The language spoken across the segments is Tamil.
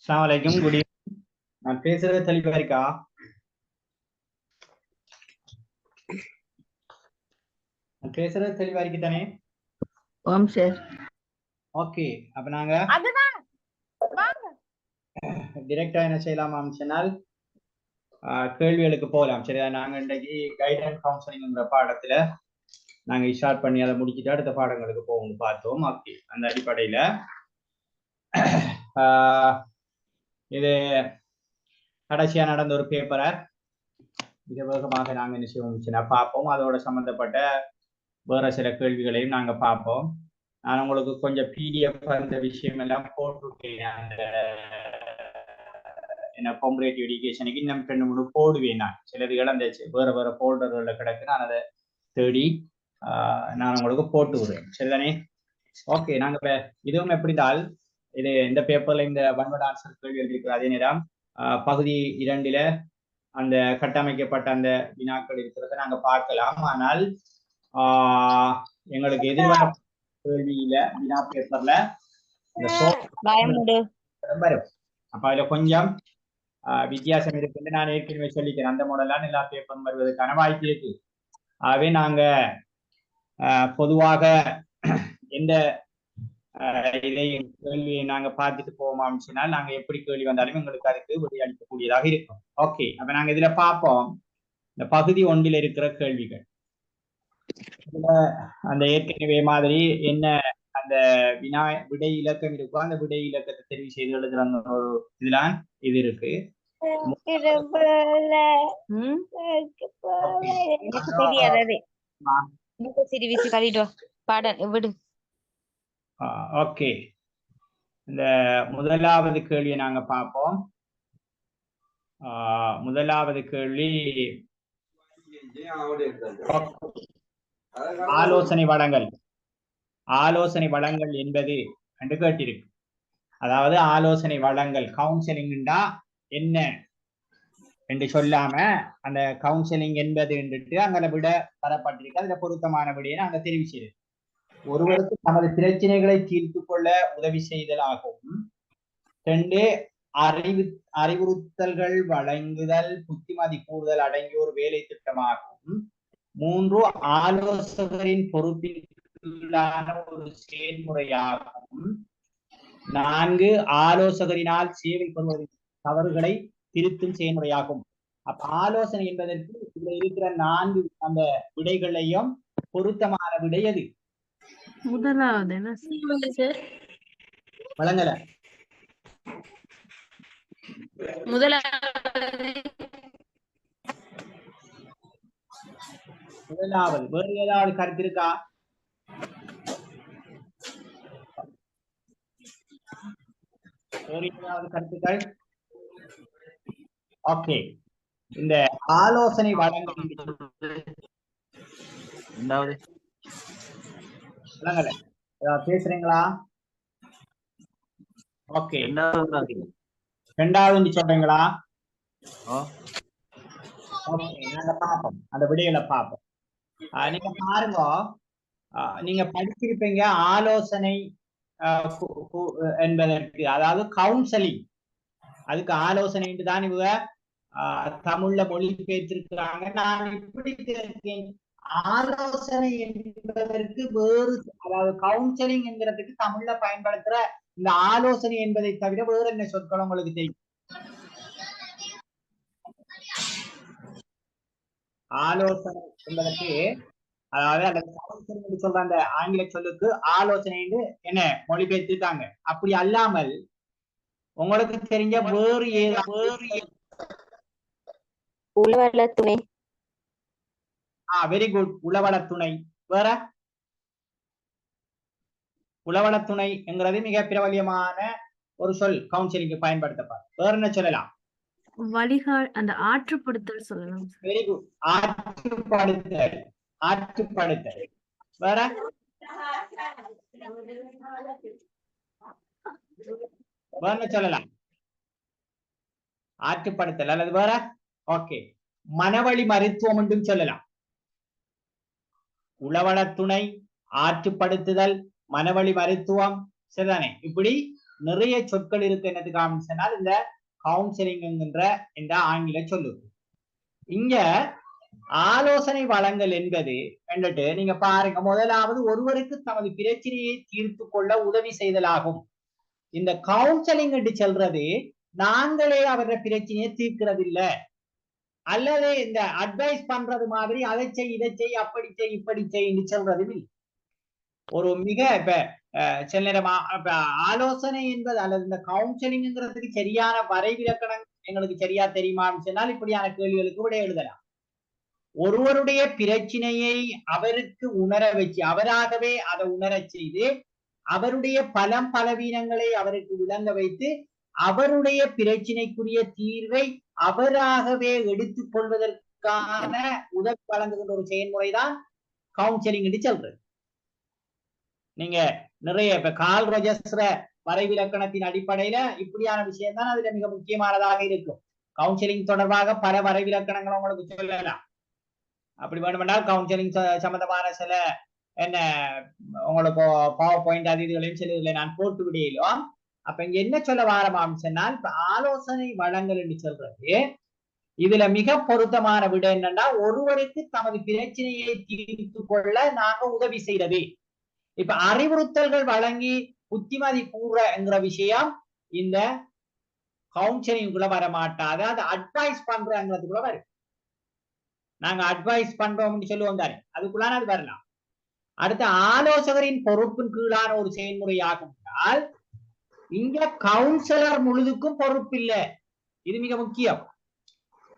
அஸ்ஸலாமு அலைக்கும். Good evening. நான் பேசுறது தெளிவா இருக்கா? நான் பேசுறது தெளிவா இருக்கு தானே? ஓம் சார். ஓகே, அப்ப நாங்க டிரெக்டா என்ன செய்யலாம் சொன்னால் கேள்விகளுக்கு போகலாம். சரியா? நாங்க இன்றைக்கு கைடன்ஸ் கவுன்சிலிங்ன்ற பாடத்துல நாங்க ஸ்டார்ட் பண்ணி அதை முடிச்சுட்டு அடுத்த பாடங்களுக்கு போகணும்னு பார்த்தோம். ஓகே, அந்த அடிப்படையில இது கடைசியா நடந்த ஒரு பேப்பரை மிக வேகமாக நாங்க என்ன செய்வோம் பார்ப்போம். அதோட சம்பந்தப்பட்ட வேற சில கேள்விகளையும் நாங்க பார்ப்போம். நான் உங்களுக்கு கொஞ்சம் பிடிஎஃப் அந்த விஷயம் எல்லாம் போட்டுருக்கேன். அந்த என்ன காம்பரேட்டிவ் எஜுகேஷனுக்கு இன்னும் 2-3 போடுவேன். நான் சிலதுகள் அந்த வேற வேற ஃபோல்டர்களில் கிடக்கு. நான் அதை தேடி நான் உங்களுக்கு போட்டு விடுறேன். சரிதானே? ஓகே, நாங்க இப்ப இதுவும் எப்படிதால் இது இந்த பேப்பர்ல இந்த ஒன்-வேர்ட் ஆன்சர் கேள்வி எழுதியிருக்கிற அதே நேரம் பகுதி 2ல அந்த கட்டமைக்கப்பட்ட அந்த வினாக்கள் இருக்கிறத நாங்க பார்க்கலாம். ஆனால் எங்களுக்கு எதிர்வர கேள்வியில வினா பேப்பர்ல வரும். அப்ப அதுல கொஞ்சம் வித்தியாசம் இருக்குன்னு நான் ஏற்கனவே சொல்லிக்கிறேன். அந்த மாடலான எல்லா பேப்பரும் வருவதற்கான வாய்ப்பு இருக்கு. ஆகவே நாங்க பொதுவாக எந்த இதையும் கேள்வியை நாங்க பார்த்துட்டு போவோம் சொன்னால் நாங்க எப்படி கேள்வி வந்தாலும் எங்களுக்கு அதுக்கு விடையளிக்கக்கூடியதாக இருக்கும். ஓகே, அப்ப நாங்க இதுல பார்ப்போம் இந்த பகுதி 1ல் இருக்கிற கேள்விகள். அந்த ஏற்கனவே மாதிரி என்ன அந்த விடை இலக்கம் இருக்கும். அந்த விடை இலக்கத்தை தெரிவு செய்து எழுதுற ஒரு இதுதான் இது இருக்கு. ஓகே, இந்த முதலாவது கேள்வியை நாங்க பார்ப்போம். முதலாவது கேள்வி ஆலோசனை வழங்கல். ஆலோசனை வழங்கல் என்பது என்று கேட்டிருக்கு. அதாவது ஆலோசனை வழங்கல் கவுன்சிலிங்டா என்ன என்று சொல்லாம அந்த கவுன்சிலிங் என்பது என்று அங்க விட தரப்பட்டிருக்கு. அதுல பொருத்தமான விடையை நாங்க தெரிவு செய்தது. ஒருவருக்கு தமது பிரச்சனைகளை தீர்த்து கொள்ள உதவி செய்தலாகவும், 2 அறிவுறுத்தல்கள் வழங்குதல் புத்திமதி கூறுதல் அடங்கிய ஒரு வேலை திட்டமாகவும், 3 ஆலோசகரின் பொறுப்பிலான ஒரு செயல்முறையாகவும், 4 ஆலோசகரினால் சேவை பெறுவதற்கு தவறுகளை திருத்தும் செயல்முறையாகும். அப்ப ஆலோசனை என்பதற்கு இதுல இருக்கிற 4 அந்த விடைகளையும் பொருத்தமான விடை எது? முதலாவது வழங்கல. முதலாவது. வேறு ஏதாவது கருத்து இருக்கா? வேறு ஏதாவது கருத்துக்கள்? ஓகே, இந்த ஆலோசனை வழங்கல் வழங்கல பேசுறீங்களா? ஓகே, 2வது சொல்றீங்களா? நாங்க பார்ப்போம், அந்த விடைகளை பார்ப்போம். நீங்க பாருங்க, நீங்க படிச்சிருப்பீங்க ஆலோசனை என்பதற்கு, அதாவது கவுன்சிலிங். அதுக்கு ஆலோசனை தான் இவங்க தமிழ்ல மொழிபெயர்த்திருக்கிறாங்க. நான் இப்படி கேட்கிறேன், ஆலோசனை என்பதற்கு வேறு, அதாவது கவுன்சிலிங் என்கிறதுக்கு தமிழ்ல பயன்படுத்துற இந்த ஆலோசனை என்பதை தவிர வேறு என்ன சொற்கள் உங்களுக்கு தெரியும்? ஆலோசனை என்பதற்கு, அதாவது அந்த கவுன்சிலிங் சொல்ற அந்த ஆங்கில சொல்லுக்கு ஆலோசனை என்ன மொழிபெயர்த்திருக்காங்க. அப்படி அல்லாமல் உங்களுக்கு தெரிஞ்ச வேறு ஏதாவது? உளவளத்துணை. வெரி குட், உளவளத்துணை. வேற? உளவளத்துணை என்கிறது மிக பிரபலியமான ஒரு சொல், கவுன்சிலிங் பயன்படுத்தப்படும். வேற என்ன சொல்லலாம்? அந்த ஆற்றுப்படுத்தல் சொல்லலாம். வெரி குட், ஆற்றுப்படுத்தல். ஆற்றுப்படுத்தல். வேற? வேற சொல்லலாம் ஆற்றுப்படுத்தல் அல்லது வேற? ஓகே, மனவழி மருத்துவம் என்றும் சொல்லலாம். உளவளத்துணை, ஆற்றுப்படுத்துதல், மனவழி மருத்துவம், சரிதானே? இப்படி நிறைய சொற்கள் இருக்கு. என்னதுக்கு சொன்னால் இந்த கவுன்சிலிங் என்ற ஆங்கில சொல்லு. இங்க ஆலோசனை வழங்கல் என்பது என்னட்டு நீங்க பாருங்க, முதலாவது ஒருவருக்கு தமது பிரச்சனையை தீர்த்து கொள்ள உதவி செய்தலாகும். இந்த கவுன்சிலிங் என்று சொல்றது நாங்களே அவர பிரச்சனையை தீர்க்கிறது இல்ல, அல்லது இந்த அட்வைஸ் பண்றது மாதிரி அதை செய் இதை செய் அப்படி செய் இப்படி செய்ன்னு சொல்றது இல்லை. ஒரு மிக இப்ப சில நேரம் ஆலோசனை என்பது அல்லது இந்த கவுன்சிலிங்கிறதுக்கு சரியான வரைவிலக்கணம் எங்களுக்கு சரியா தெரியுமான்னு சொன்னால் இப்படியான கேள்விகளுக்கு விட எழுதலாம். ஒருவருடைய பிரச்சனையை அவருக்கு உணர வச்சு அவராகவே அதை உணர செய்து அவருடைய பலம் பலவீனங்களை அவருக்கு விளங்க வைத்து அவருடைய பிரச்சனைக்குரிய தீர்வை அவராகவே எடுத்துக் கொள்வதற்கான உதவி வழங்குகின்ற ஒரு செயல்முறைதான் கவுன்சிலிங் என்று சொல்றது. நீங்க நிறைய இப்ப கால் ரோஜர்ஸ் வரைவிலக்கணத்தின் அடிப்படையில இப்படியான விஷயம் தான் அதுல மிக முக்கியமானதாக இருக்கும். கவுன்சிலிங் தொடர்பாக பல வரைவிலக்கணங்களை உங்களுக்கு சொல்லலாம். அப்படி வேணுமென்றால் கவுன்சிலிங் சம்பந்தமான சில என்ன உங்களுக்கு பவர் பாயிண்ட் அது இதுகளையும் சில இதுல நான் போட்டு விடையிலும். அப்ப இங்க என்ன சொல்ல வாரமாம் சொன்னால், இப்ப ஆலோசனை வழங்கல் என்று சொல்றது இதுல மிக பொருத்தமான விட என்னன்னா, ஒருவருக்கு தமது பிரச்சனையை தீர்த்து கொள்ள நாங்க உதவி செய்யறது. இப்ப அறிவுறுத்தல்கள் வழங்கி புத்திமதி கூறுற விஷயம் இந்த கவுன்சிலிங்குள்ள வர மாட்டாது. அது அட்வைஸ் பண்றதுக்குள்ள வரும். நாங்க அட்வைஸ் பண்றோம்னு சொல்லுவோம் தானே, அதுக்குள்ளான அது வரலாம். அடுத்த ஆலோசகரின் பொறுப்பின் கீழான ஒரு செயல்முறையாகும் என்றால் இங்க கவுன்சிலர் முழுதுக்கும் பொறுப்பு இல்லை. இது மிக முக்கியம்.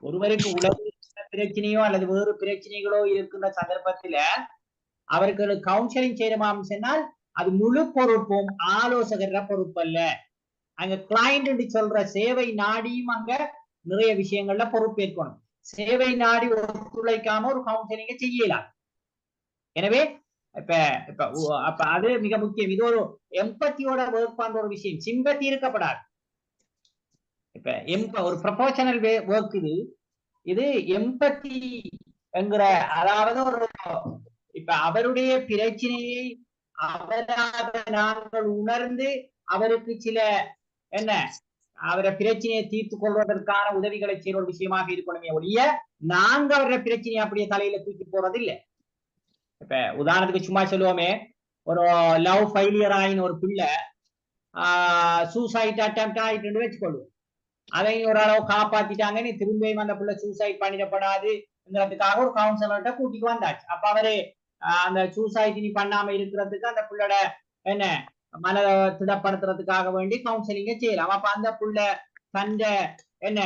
ஒருவருக்கு உலக பிரச்சனையோ அல்லது வேறு பிரச்சனைகளோ இருக்கின்ற சந்தர்ப்பத்துல அவருக்கு கவுன்சிலிங் செய்யணுமாம் சொன்னால் அது முழு பொறுப்பும் ஆலோசகர பொறுப்பு அல்ல. அங்க கிளைண்ட் சொல்ற சேவை நாடியும் அங்க நிறைய விஷயங்கள்ல பொறுப்பேற்கணும். சேவை நாடி ஒத்துழைக்காம ஒரு கவுன்சிலிங்க செய்யலாம். எனவே அப்ப அது மிக முக்கியம். இது ஒரு எம்பத்தியோட ஒர்க் பண்ற ஒரு விஷயம். சிம்பத்தி இருக்கப்படாது. இப்ப ஒரு ப்ரொபோஷனல் ஒர்க் இது எம்பத்தி என்கிற, அதாவது ஒரு இப்ப அவருடைய பிரச்சனையை அவராக நாங்கள் உணர்ந்து அவருக்கு சில என்ன அவரை பிரச்சனையை தீர்த்து கொள்வதற்கான உதவிகளை செய்யற ஒரு விஷயமாக இருக்கணுமே ஒழிய நாங்க அவர பிரச்சனையை அப்படியே தலையில தூக்கி போறது இல்லை. இப்ப உதாரணத்துக்கு சும்மா சொல்லுவோமே, ஒரு லவ் ஃபெயிலியர் ஆயின ஒரு பிள்ளை சூசைட் அட்டெம்ப்ட் ஆயிட்டு வச்சுக்கொள்வோம். அதை ஒரு அளவு காப்பாத்திட்டாங்க, நீ திரும்பியும் அந்த பிள்ளை சூசைட் பண்ணிடப்படாதுங்கிறதுக்காக ஒரு கவுன்சிலர்கிட்ட கூட்டிட்டு வந்தாச்சு. அப்ப அவரு அந்த சூசைட் நீ பண்ணாம இருக்கிறதுக்கு அந்த பிள்ளோட என்ன மன திடப்படுத்துறதுக்காக வேண்டி கவுன்சிலிங்க செய்யலாம். அப்ப அந்த பிள்ளை தந்த என்ன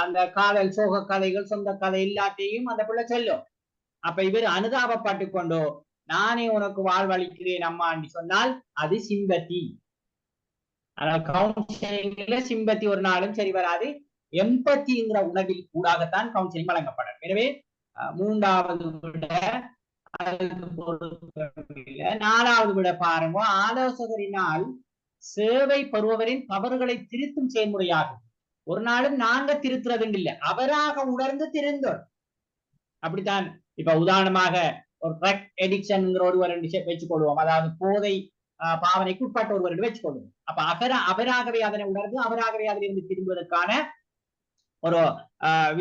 அந்த காதல் சோக கதைகள் சொந்த கதை எல்லாத்தையும் அந்த பிள்ளை சொல்லும். அப்ப இவர் அனுதாபப்பட்டு கொண்டோ நானே உனக்கு வாழ்வளிக்கிறேன் அம்மான்னு சொன்னால் அது சிம்பத்தி. ஆனால் கவுன்சிலிங்ல சிம்பத்தி ஒரு நாளும் சரி வராது. எம்பத்திங்கிற உணர்வில் கூடாகத்தான் கவுன்சிலிங் வழங்கப்படும். எனவே மூன்றாவது விட நாலாவது விட பாருங்க, ஆலோசகரினால் சேவை பெறுபவரின் தவறுகளை திருத்தும் செயல்முறையாகும். ஒரு நாளும் நாங்க திருத்துறது இல்லை, அவராக உணர்ந்து திருந்தோம். அப்படித்தான். இப்ப உதாரணமாக ஒரு ட்ரக் எடிக்ஷன்ங்கிற ஒருவர் வச்சுக்கொள்வோம், அதாவது போதை பாவனைக்கு உட்பட்ட ஒருவர் வச்சுக்கொள்வோம். அப்ப அவராகவே அதனை உணர்ந்து அவராகவே அதிலிருந்து திரும்புவதற்கான ஒரு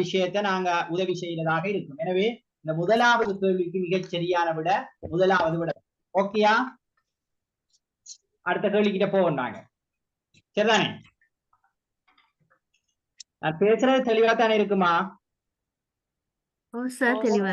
விஷயத்தை நாங்க உதவி செய்யறதாக இருக்கும். எனவே இந்த முதலாவது கேள்விக்கு மிகச் சரியான விட முதலாவது விட. ஓகேயா? அடுத்த கேள்விக்கிட்ட போவோம். சரிதானே? நான் பேசுறது தெளிவா தானே இருக்குமா? தெளிவா